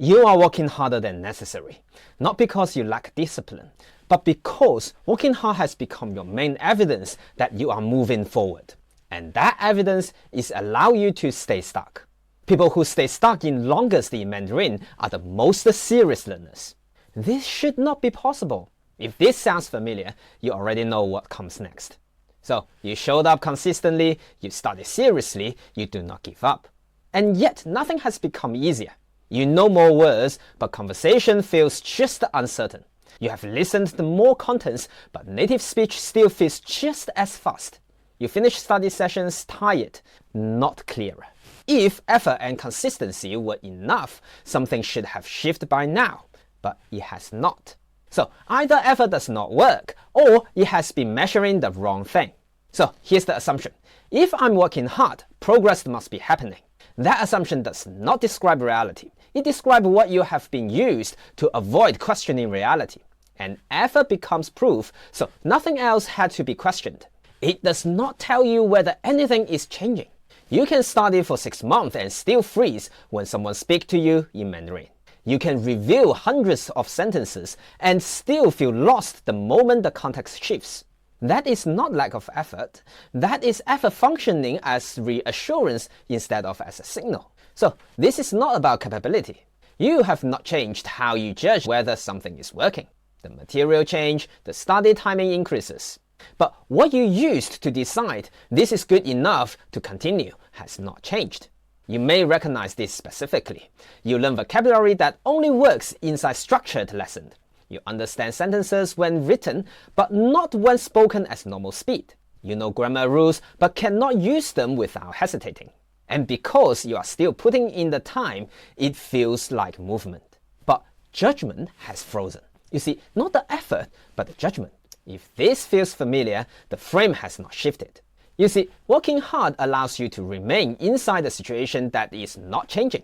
You are working harder than necessary, not because you lack discipline, but because working hard has become your main evidence that you are moving forward. And that evidence is allow you to stay stuck. People who stay stuck in longest in Mandarin are the most serious learners. This should not be possible. If this sounds familiar, you already know what comes next. So you showed up consistently, you studied seriously, you do not give up. And yet nothing has become easier. You know more words, but conversation feels just uncertain. You have listened to more contents, but native speech still feels just as fast. You finish study sessions tired, not clearer. If effort and consistency were enough, something should have shifted by now, but it has not. So either effort does not work, or it has been measuring the wrong thing. So here's the assumption. If I'm working hard, progress must be happening. That assumption does not describe reality. It describes what you have been used to avoid questioning reality. And effort becomes proof, so nothing else had to be questioned. It does not tell you whether anything is changing. You can study for 6 months and still freeze when someone speaks to you in Mandarin. You can review hundreds of sentences and still feel lost the moment the context shifts. That is not lack of effort. That is effort functioning as reassurance instead of as a signal. So this is not about capability. You have not changed how you judge whether something is working. The material change, the study timing increases. But what you used to decide this is good enough to continue has not changed. You may recognize this specifically. You learn vocabulary that only works inside structured lessons. You understand sentences when written, but not when spoken at normal speed. You know grammar rules, but cannot use them without hesitating. And because you are still putting in the time, it feels like movement. But judgment has frozen. You see, not the effort, but the judgment. If this feels familiar, the frame has not shifted. You see, working hard allows you to remain inside a situation that is not changing.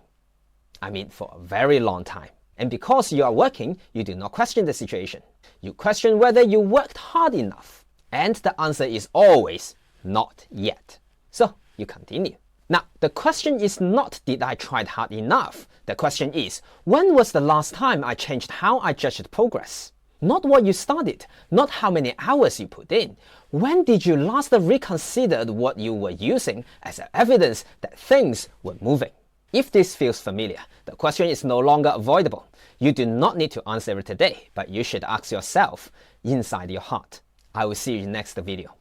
I mean, for a very long time. And because you are working, you do not question the situation. You question whether you worked hard enough. And the answer is always not yet. So you continue. Now, the question is not did I try hard enough? The question is, when was the last time I changed how I judged progress? Not what you studied, not how many hours you put in. When did you last reconsider what you were using as evidence that things were moving? If this feels familiar, the question is no longer avoidable. You do not need to answer it today, but you should ask yourself inside your heart. I will see you in the next video.